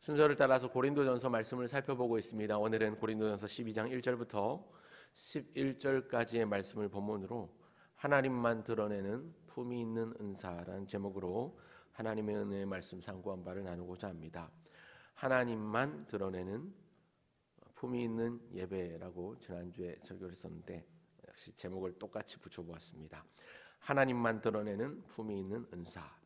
순서를 따라서 고린도전서 말씀을 살펴보고 있습니다. 오늘은 고린도전서 12장 1절부터 11절까지의 말씀을 본문으로 하나님만 드러내는 품이 있는 은사라는 제목으로 하나님의 은혜의 말씀 상고한 바를 나누고자 합니다. 하나님만 드러내는 품이 있는 예배라고 지난주에 설교를 했었는데 역시 제목을 똑같이 붙여보았습니다. 하나님만 드러내는 품이 있는 은사.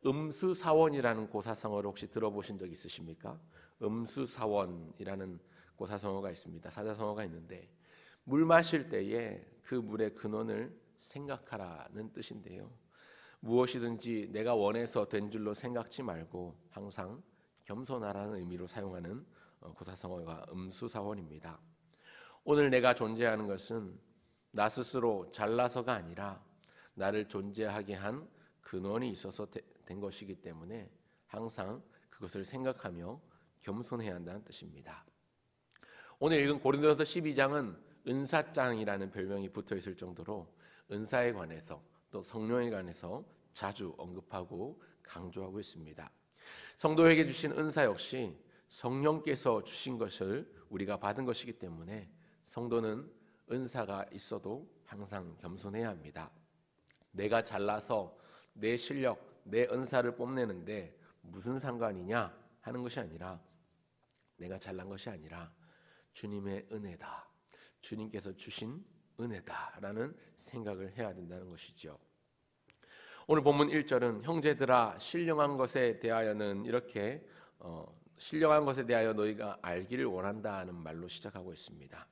음수사원이라는 고사성어를 혹시 들어보신 적 있으십니까? 음수사원이라는 고사성어가 있습니다. 사자성어가 있는데 물 마실 때에 그 물의 근원을 생각하라는 뜻인데요. 무엇이든지 내가 원해서 된 줄로 생각지 말고 항상 겸손하라는 의미로 사용하는 고사성어가 음수사원입니다. 오늘 내가 존재하는 것은 나 스스로 잘나서가 아니라 나를 존재하게 한 근원이 있어서 된 것이기 때문에 항상 그것을 생각하며 겸손해야 한다는 뜻입니다. 오늘 읽은 고린도전서 12장은 은사장이라는 별명이 붙어 있을 정도로 은사에 관해서 또 성령에 관해서 자주 언급하고 강조하고 있습니다. 성도에게 주신 은사 역시 성령께서 주신 것을 우리가 받은 것이기 때문에 성도는 은사가 있어도 항상 겸손해야 합니다. 내가 잘나서 내 실력, 내 은사를 뽐내는데 무슨 상관이냐 하는 것이 아니라 내가 잘난 것이 아니라 주님의 은혜다. 주님께서 주신 은혜다라는 생각을 해야 된다는 것이죠. 오늘 본문 1절은 형제들아 신령한 것에 대하여는 이렇게 신령한 것에 대하여 너희가 알기를 원한다는 말로 시작하고 있습니다.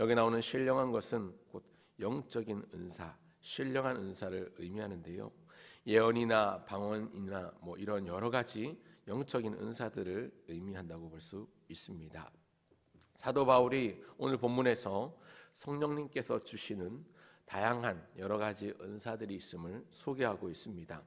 여기 나오는 신령한 것은 곧 영적인 은사, 신령한 은사를 의미하는데요. 예언이나 방언이나 이런 여러 가지 영적인 은사들을 의미한다고 볼 수 있습니다. 사도 바울이 오늘 본문에서 성령님께서 주시는 다양한 여러 가지 은사들이 있음을 소개하고 있습니다.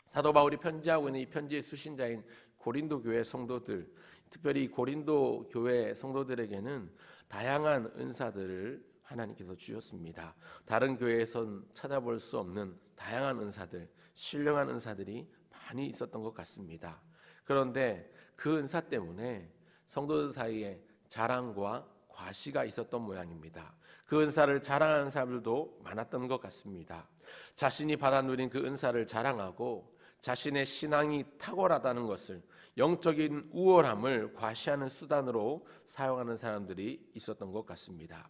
사도 바울이 편지하고 있는 이 편지의 수신자인 고린도 교회 성도들, 특별히 고린도 교회 성도들에게는 다양한 은사들을 하나님께서 주셨습니다. 다른 교회에선 찾아볼 수 없는 다양한 은사들, 신령한 은사들이 많이 있었던 것 같습니다. 그런데 그 은사 때문에 성도들 사이에 자랑과 과시가 있었던 모양입니다. 그 은사를 자랑하는 사람들도 많았던 것 같습니다. 자신이 받아 누린 그 은사를 자랑하고 자신의 신앙이 탁월하다는 것을, 영적인 우월함을 과시하는 수단으로 사용하는 사람들이 있었던 것 같습니다.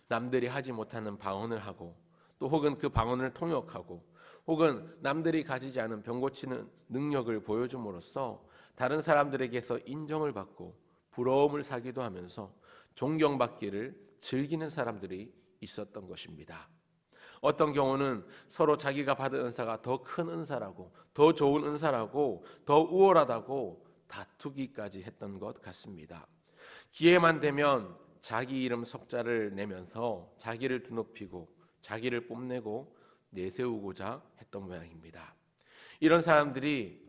남들이 하지 못하는 방언을 하고 또 혹은 그 방언을 통역하고 혹은 남들이 가지지 않은 병 고치는 능력을 보여줌으로써 다른 사람들에게서 인정을 받고 부러움을 사기도 하면서 존경받기를 즐기는 사람들이 있었던 것입니다. 어떤 경우는 서로 자기가 받은 은사가 더 큰 은사라고, 더 좋은 은사라고, 더 우월하다고 다투기까지 했던 것 같습니다. 기회만 되면 자기 이름 석자를 내면서 자기를 드높이고 자기를 뽐내고 내세우고자 했던 모양입니다. 이런 사람들이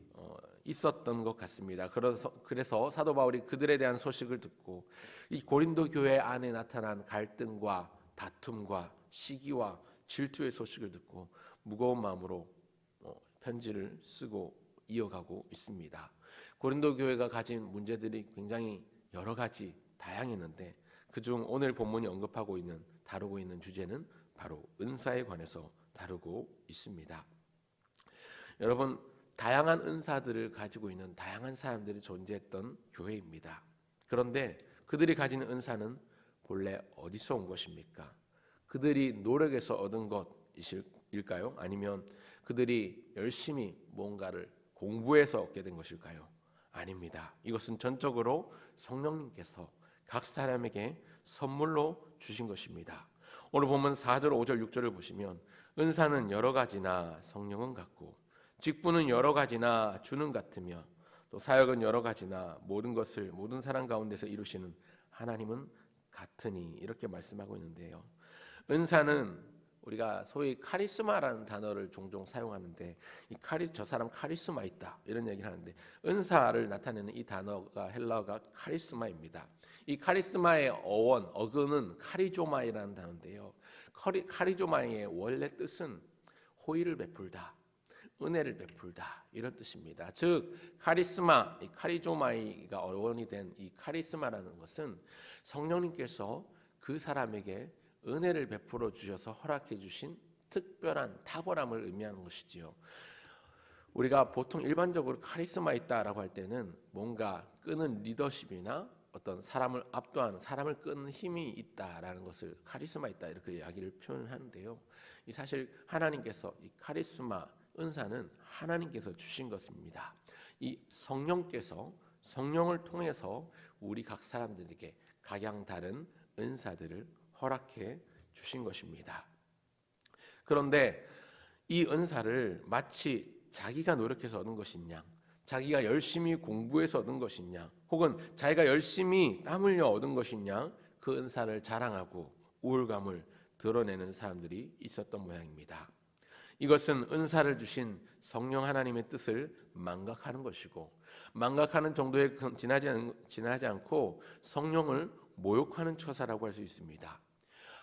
있었던 것 같습니다. 그래서 사도 바울이 그들에 대한 소식을 듣고 이 고린도 교회 안에 나타난 갈등과 다툼과 시기와 질투의 소식을 듣고 무거운 마음으로 편지를 쓰고 이어가고 있습니다. 고린도 교회가 가진 문제들이 굉장히 여러 가지 다양했는데 그중 오늘 본문이 언급하고 있는, 다루고 있는 주제는 바로 은사에 관해서 다루고 있습니다. 여러분, 다양한 은사들을 가지고 있는 다양한 사람들이 존재했던 교회입니다. 그런데 그들이 가지는 은사는 본래 어디서 온 것입니까? 그들이 노력해서 얻은 것일까요? 아니면 그들이 열심히 뭔가를 공부해서 얻게 된 것일까요? 아닙니다. 이것은 전적으로 성령님께서 각 사람에게 선물로 주신 것입니다. 오늘 보면 4절, 5절, 6절을 보시면 은사는 여러 가지나 성령은 같고 직분은 여러 가지나 주는 같으며 또 사역은 여러 가지나 모든 것을 모든 사람 가운데서 이루시는 하나님은 같으니 이렇게 말씀하고 있는데요. 은사는 우리가 소위 카리스마라는 단어를 종종 사용하는데 저 사람 카리스마 있다 이런 얘기를 하는데 은사를 나타내는 이 단어가 헬라어가 카리스마입니다. 이 카리스마의 어근은 카리조마이라는 단어인데요. 카리조마의 원래 뜻은 호의를 베풀다, 은혜를 베풀다 이런 뜻입니다. 즉 카리스마, 이 카리조마이가 어원이 된 이 카리스마라는 것은 성령님께서 그 사람에게 은혜를 베풀어 주셔서 허락해 주신 특별한 탁월함을 의미하는 것이지요. 우리가 보통 일반적으로 카리스마 있다라고 할 때는 뭔가 끄는 리더십이나 어떤 사람을 압도하는, 사람을 끄는 힘이 있다라는 것을 카리스마 있다 이렇게 이야기를 표현하는데요. 이 사실 하나님께서 이 카리스마 은사는 하나님께서 주신 것입니다. 이 성령께서 성령을 통해서 우리 각 사람들에게 각양 다른 은사들을 허락해 주신 것입니다. 그런데 이 은사를 마치 자기가 노력해서 얻은 것이냐, 자기가 열심히 공부해서 얻은 것이냐, 혹은 자기가 열심히 땀 흘려 얻은 것이냐, 그 은사를 자랑하고 우월감을 드러내는 사람들이 있었던 모양입니다. 이것은 은사를 주신 성령 하나님의 뜻을 망각하는 것이고, 망각하는 정도에 지나지 않고 성령을 모욕하는 처사라고 할 수 있습니다.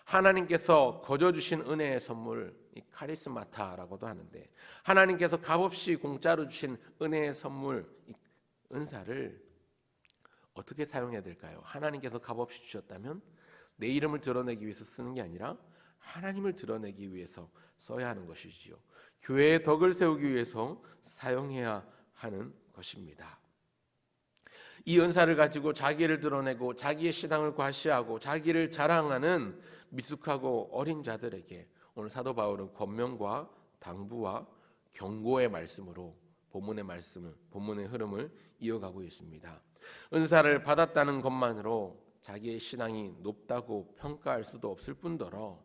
하나님께서 거저 주신 은혜의 선물, 이 카리스마타라고도 하는데, 하나님께서 값없이 공짜로 주신 은혜의 선물, 이 은사를 어떻게 사용해야 될까요? 하나님께서 값없이 주셨다면 내 이름을 드러내기 위해서 쓰는 게 아니라 하나님을 드러내기 위해서 써야 하는 것이지요. 교회의 덕을 세우기 위해서 사용해야 하는 것입니다. 이 은사를 가지고 자기를 드러내고 자기의 신앙을 과시하고 자기를 자랑하는 미숙하고 어린 자들에게 오늘 사도 바울은 권면과 당부와 경고의 말씀으로 본문의 흐름을 이어가고 있습니다. 은사를 받았다는 것만으로 자기의 신앙이 높다고 평가할 수도 없을 뿐더러,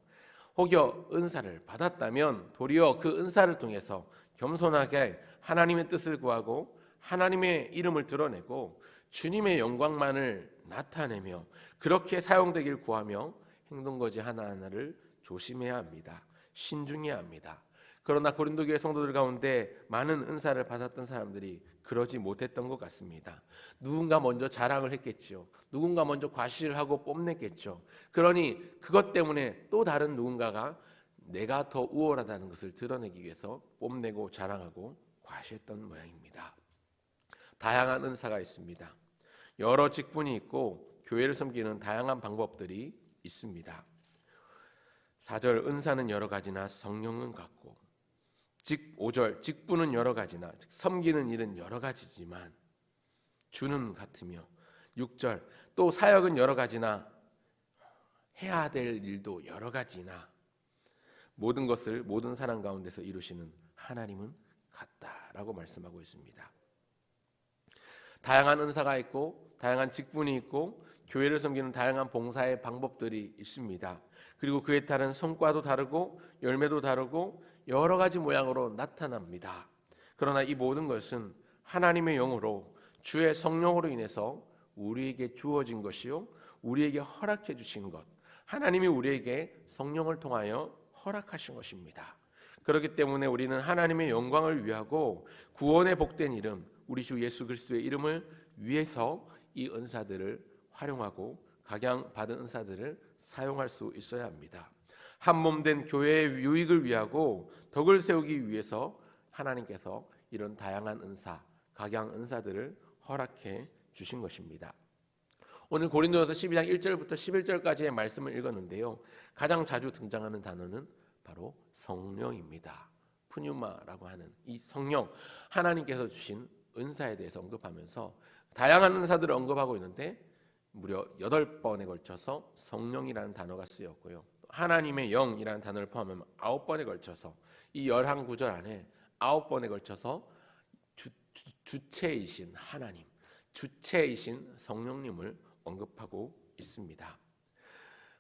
혹여 은사를 받았다면 도리어 그 은사를 통해서 겸손하게 하나님의 뜻을 구하고 하나님의 이름을 드러내고 주님의 영광만을 나타내며 그렇게 사용되길 구하며 행동거지 하나하나를 조심해야 합니다. 신중해야 합니다. 그러나 고린도 교회 성도들 가운데 많은 은사를 받았던 사람들이 그러지 못했던 것 같습니다. 누군가 먼저 자랑을 했겠죠. 누군가 먼저 과시를 하고 뽐냈겠죠. 그러니 그것 때문에 또 다른 누군가가 내가 더 우월하다는 것을 드러내기 위해서 뽐내고 자랑하고 과시했던 모양입니다. 다양한 은사가 있습니다. 여러 직분이 있고 교회를 섬기는 다양한 방법들이 있습니다. 4절 은사는 여러 가지나 성령은 같고, 5절 직분은 여러 가지나 섬기는 일은 여러 가지지만 주는 같으며, 6절 또 사역은 여러 가지나 해야 될 일도 여러 가지나 모든 것을 모든 사람 가운데서 이루시는 하나님은 같다라고 말씀하고 있습니다. 다양한 은사가 있고 다양한 직분이 있고 교회를 섬기는 다양한 봉사의 방법들이 있습니다. 그리고 그에 따른 성과도 다르고 열매도 다르고 여러 가지 모양으로 나타납니다. 그러나 이 모든 것은 하나님의 영으로 주의 성령으로 인해서 우리에게 주어진 것이요, 우리에게 허락해 주신 것, 하나님이 우리에게 성령을 통하여 허락하신 것입니다. 그렇기 때문에 우리는 하나님의 영광을 위하고 구원의 복된 이름, 우리 주 예수 그리스도의 이름을 위해서 이 은사들을 활용하고 각양 받은 은사들을 사용할 수 있어야 합니다. 한 몸 된 교회의 유익을 위하고 덕을 세우기 위해서 하나님께서 이런 다양한 은사, 각양 은사들을 허락해 주신 것입니다. 오늘 고린도전서 12장 1절부터 11절까지의 말씀을 읽었는데요. 가장 자주 등장하는 단어는 바로 성령입니다. 푸뉴마라고 하는 이 성령, 하나님께서 주신 은사에 대해서 언급하면서 다양한 은사들을 언급하고 있는데 무려 8번에 걸쳐서 성령이라는 단어가 쓰였고요. 하나님의 영이라는 단어를 포함하면 9번에 걸쳐서 이 11구절 안에 9번에 걸쳐서 주체이신 하나님, 주체이신 성령님을 언급하고 있습니다.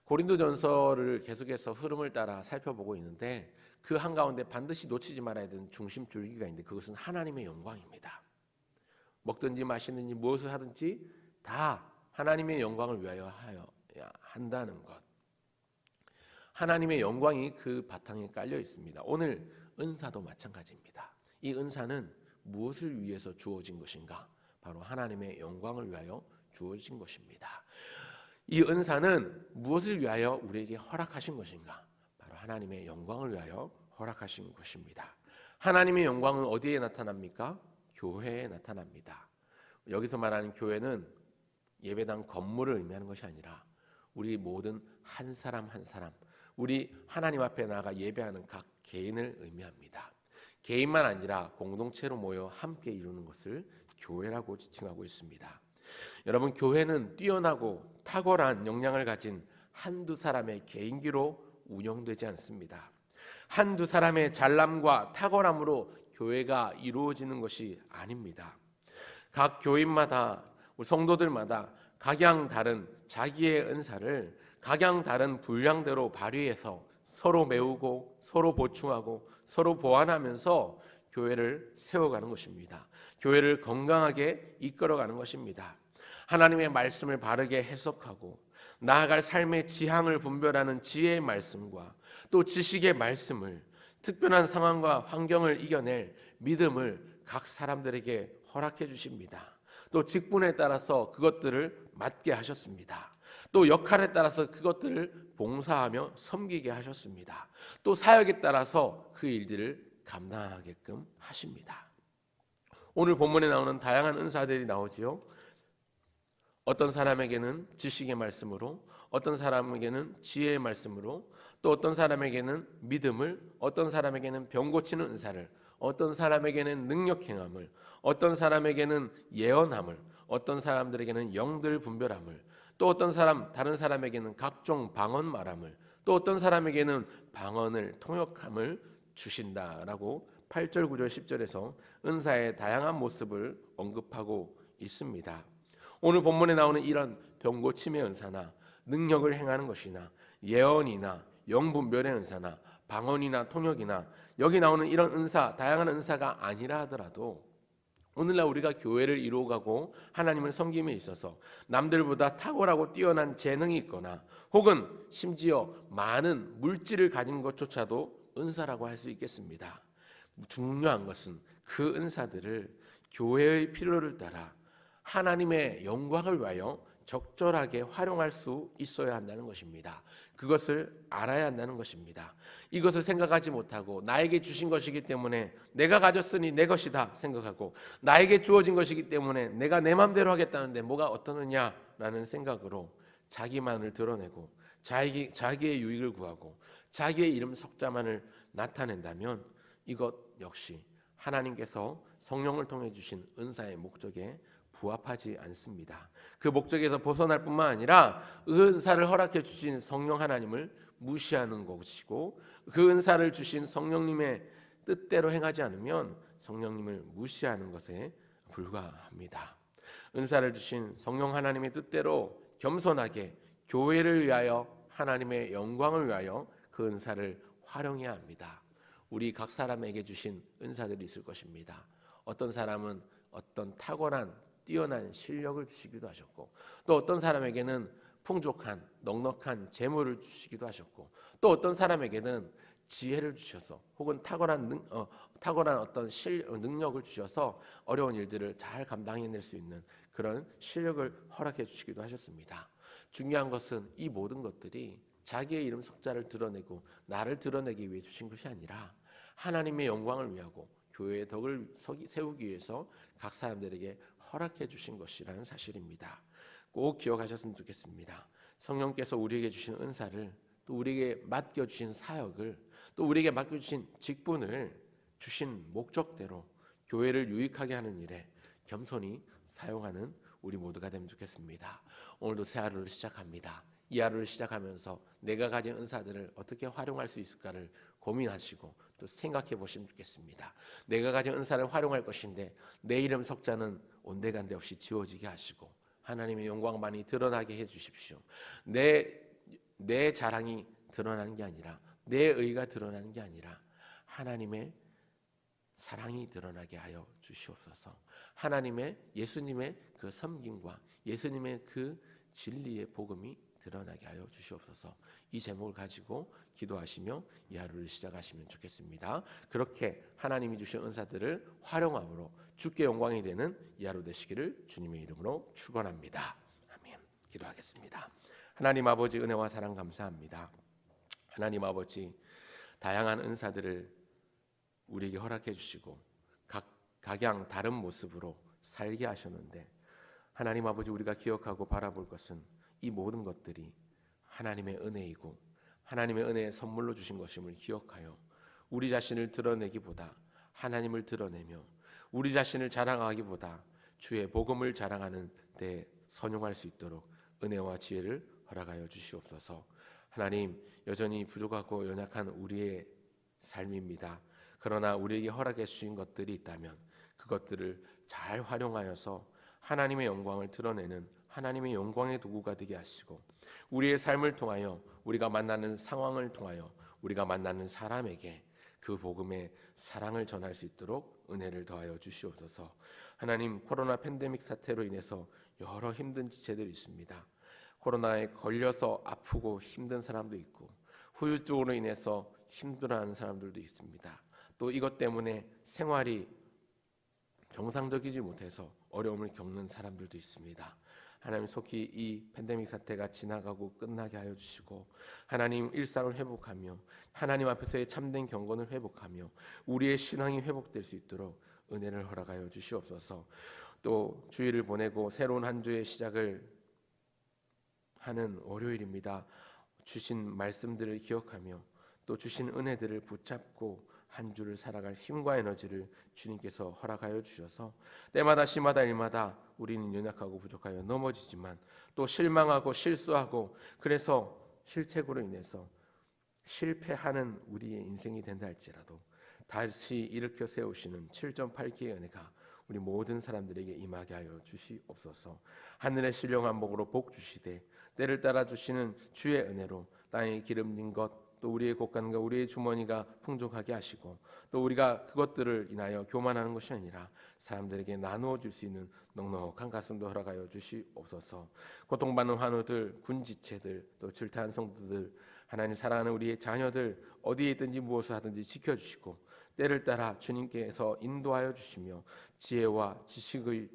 고린도전서를 계속해서 흐름을 따라 살펴보고 있는데 그 한가운데 반드시 놓치지 말아야 되는 중심 줄기가 있는데 그것은 하나님의 영광입니다. 먹든지 마시든지 무엇을 하든지 다 하나님의 영광을 위하여 한다는 것. 하나님의 영광이 그 바탕에 깔려 있습니다. 오늘 은사도 마찬가지입니다. 이 은사는 무엇을 위해서 주어진 것인가? 바로 하나님의 영광을 위하여 주어진 것입니다. 이 은사는 무엇을 위하여 우리에게 허락하신 것인가? 바로 하나님의 영광을 위하여 허락하신 것입니다. 하나님의 영광은 어디에 나타납니까? 교회에 나타납니다. 여기서 말하는 교회는 예배당 건물을 의미하는 것이 아니라 우리 모든 한 사람 한 사람, 우리 하나님 앞에 나아가 예배하는 각 개인을 의미합니다. 개인만 아니라 공동체로 모여 함께 이루는 것을 교회라고 지칭하고 있습니다. 여러분, 교회는 뛰어나고 탁월한 역량을 가진 한두 사람의 개인기로 운영되지 않습니다. 한두 사람의 잘남과 탁월함으로 교회가 이루어지는 것이 아닙니다. 각 교인마다, 우리 성도들마다 각양 다른 자기의 은사를 각양 다른 분량대로 발휘해서 서로 메우고 서로 보충하고 서로 보완하면서 교회를 세워가는 것입니다. 교회를 건강하게 이끌어가는 것입니다. 하나님의 말씀을 바르게 해석하고 나아갈 삶의 지향을 분별하는 지혜의 말씀과 또 지식의 말씀을, 특별한 상황과 환경을 이겨낼 믿음을 각 사람들에게 허락해 주십니다. 또 직분에 따라서 그것들을 맡게 하셨습니다. 또 역할에 따라서 그것들을 봉사하며 섬기게 하셨습니다. 또 사역에 따라서 그 일들을 감당하게끔 하십니다. 오늘 본문에 나오는 다양한 은사들이 나오지요. 어떤 사람에게는 지식의 말씀으로, 어떤 사람에게는 지혜의 말씀으로, 또 어떤 사람에게는 믿음을, 어떤 사람에게는 병 고치는 은사를, 어떤 사람에게는 능력 행함을, 어떤 사람에게는 예언함을, 어떤 사람들에게는 영들 분별함을, 또 어떤 사람, 다른 사람에게는 각종 방언 말함을, 또 어떤 사람에게는 방언을 통역함을 주신다라고 8절, 9절, 10절에서 은사의 다양한 모습을 언급하고 있습니다. 오늘 본문에 나오는 이런 병 고침의 은사나 능력을 행하는 것이나 예언이나 영분별의 은사나 방언이나 통역이나 여기 나오는 이런 은사, 다양한 은사가 아니라 하더라도 오늘날 우리가 교회를 이루어가고 하나님을 섬김에 있어서 남들보다 탁월하고 뛰어난 재능이 있거나 혹은 심지어 많은 물질을 가진 것조차도 은사라고 할 수 있겠습니다. 중요한 것은 그 은사들을 교회의 필요를 따라 하나님의 영광을 위하여 적절하게 활용할 수 있어야 한다는 것입니다. 그것을 알아야 한다는 것입니다. 이것을 생각하지 못하고 나에게 주신 것이기 때문에 내가 가졌으니 내 것이다 생각하고 나에게 주어진 것이기 때문에 내가 내 마음대로 하겠다는데 뭐가 어떠느냐라는 생각으로 자기만을 드러내고 자기의 유익을 구하고 자기의 이름 석자만을 나타낸다면 이것 역시 하나님께서 성령을 통해 주신 은사의 목적에 부합하지 않습니다. 그 목적에서 벗어날 뿐만 아니라 은사를 허락해 주신 성령 하나님을 무시하는 것이고 그 은사를 주신 성령님의 뜻대로 행하지 않으면 성령님을 무시하는 것에 불과합니다. 은사를 주신 성령 하나님의 뜻대로 겸손하게 교회를 위하여 하나님의 영광을 위하여 그 은사를 활용해야 합니다. 우리 각 사람에게 주신 은사들이 있을 것입니다. 어떤 사람은 어떤 탁월한 뛰어난 실력을 주시기도 하셨고 또 어떤 사람에게는 풍족한 넉넉한 재물을 주시기도 하셨고 또 어떤 사람에게는 지혜를 주셔서 혹은 탁월한 어떤 능력을 주셔서 어려운 일들을 잘 감당해낼 수 있는 그런 실력을 허락해 주시기도 하셨습니다. 중요한 것은 이 모든 것들이 자기의 이름 석자를 드러내고 나를 드러내기 위해 주신 것이 아니라 하나님의 영광을 위하고 교회의 덕을 세우기 위해서 각 사람들에게 허락해 주신 것이라는 사실입니다. 꼭 기억하셨으면 좋겠습니다. 성령께서 우리에게 주신 은사를 또 우리에게 맡겨주신 사역을 또 우리에게 맡겨주신 직분을 주신 목적대로 교회를 유익하게 하는 일에 겸손히 사용하는 우리 모두가 되면 좋겠습니다. 오늘도 새 하루를 시작합니다. 이 하루를 시작하면서 내가 가진 은사들을 어떻게 활용할 수 있을까를 고민하시고 또 생각해 보시면 좋겠습니다. 내가 가진 은사를 활용할 것인데 내 이름 석자는 온데간데 없이 지워지게 하시고 하나님의 영광만이 드러나게 해 주십시오. 내 자랑이 드러나는 게 아니라 내 의가 드러나는 게 아니라 하나님의 사랑이 드러나게 하여 주시옵소서. 하나님의 예수님의 그 섬김과 예수님의 그 진리의 복음이 드러나게 하여 주시옵소서. 이 제목을 가지고 기도하시며 이 하루를 시작하시면 좋겠습니다. 그렇게 하나님이 주신 은사들을 활용함으로 주께 영광이 되는 이 하루 되시기를 주님의 이름으로 축원합니다. 아멘. 기도하겠습니다. 하나님 아버지 은혜와 사랑 감사합니다. 하나님 아버지 다양한 은사들을 우리에게 허락해 주시고 각양 다른 모습으로 살게 하셨는데, 하나님 아버지, 우리가 기억하고 바라볼 것은 이 모든 것들이 하나님의 은혜이고 하나님의 은혜의 선물로 주신 것임을 기억하여 우리 자신을 드러내기보다 하나님을 드러내며 우리 자신을 자랑하기보다 주의 복음을 자랑하는 데 선용할 수 있도록 은혜와 지혜를 허락하여 주시옵소서. 하나님, 여전히 부족하고 연약한 우리의 삶입니다. 그러나 우리에게 허락해 주신 것들이 있다면 그것들을 잘 활용하여서 하나님의 영광을 드러내는 하나님의 영광의 도구가 되게 하시고, 우리의 삶을 통하여 우리가 만나는 상황을 통하여 우리가 만나는 사람에게 그 복음의 사랑을 전할 수 있도록 은혜를 더하여 주시옵소서. 하나님, 코로나 팬데믹 사태로 인해서 여러 힘든 지체들이 있습니다. 코로나에 걸려서 아프고 힘든 사람도 있고 후유증으로 인해서 힘들어하는 사람들도 있습니다. 또 이것 때문에 생활이 정상적이지 못해서 어려움을 겪는 사람들도 있습니다. 하나님, 속히 이 팬데믹 사태가 지나가고 끝나게 하여 주시고 하나님, 일상을 회복하며 하나님 앞에서의 참된 경건을 회복하며 우리의 신앙이 회복될 수 있도록 은혜를 허락하여 주시옵소서. 또 주일을 보내고 새로운 한 주의 시작을 하는 월요일입니다. 주신 말씀들을 기억하며 또 주신 은혜들을 붙잡고 한 주를 살아갈 힘과 에너지를 주님께서 허락하여 주셔서 때마다 시마다 일마다 우리는 연약하고 부족하여 넘어지지만 또 실망하고 실수하고 그래서 실책으로 인해서 실패하는 우리의 인생이 된다 할지라도 다시 일으켜 세우시는 7.8기의 은혜가 우리 모든 사람들에게 임하게 하여 주시옵소서. 하늘의 신령한 복으로 복 주시되 때를 따라 주시는 주의 은혜로 땅에 기름진 것 또 우리의 곳간과 우리의 주머니가 풍족하게 하시고 또 우리가 그것들을 인하여 교만하는 것이 아니라 사람들에게 나누어 줄 수 있는 넉넉한 가슴도 허락하여 주시옵소서. 고통받는 환우들, 군지체들, 또 질타한 성도들, 하나님 사랑하는 우리의 자녀들 어디에 있든지 무엇을 하든지 지켜주시고 때를 따라 주님께서 인도하여 주시며 지혜와 지식의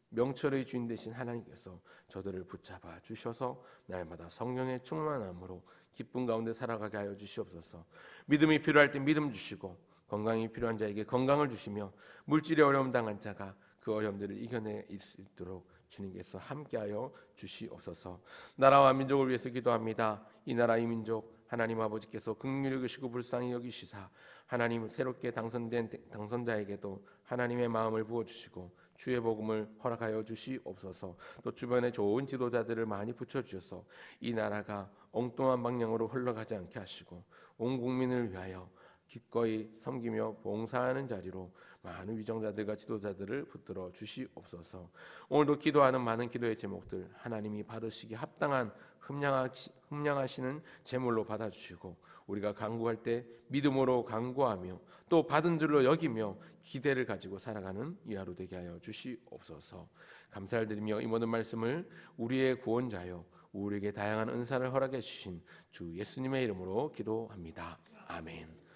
명철의 주인 되신 하나님께서 저들을 붙잡아 주셔서 날마다 성령의 충만함으로 기쁨 가운데 살아가게 하여 주시옵소서. 믿음이 필요할 때 믿음 주시고 건강이 필요한 자에게 건강을 주시며 물질의 어려움 당한 자가 그 어려움들을 이겨낼 수 있도록 주님께서 함께하여 주시옵소서. 나라와 민족을 위해서 기도합니다. 이 나라 이 민족 하나님 아버지께서 긍휼히 여기시고 불쌍히 여기시사 하나님 새롭게 당선된 당선자에게도 하나님의 마음을 부어주시고 주의 복음을 허락하여 주시옵소서. 또 주변에 좋은 지도자들을 많이 붙여주셔서 이 나라가 엉뚱한 방향으로 흘러가지 않게 하시고 온 국민을 위하여 기꺼이 섬기며 봉사하는 자리로 많은 위정자들과 지도자들을 붙들어 주시옵소서. 오늘도 기도하는 많은 기도의 제목들 하나님이 받으시기 합당한 흠량하시는 제물로 받아주시고 우리가 간구할 때 믿음으로 간구하며 또 받은 줄로 여기며 기대를 가지고 살아가는 이 하루 되게 하여 주시옵소서. 감사를 드리며 이 모든 말씀을 우리의 구원자여 우리에게 다양한 은사를 허락해 주신 주 예수님의 이름으로 기도합니다. 아멘.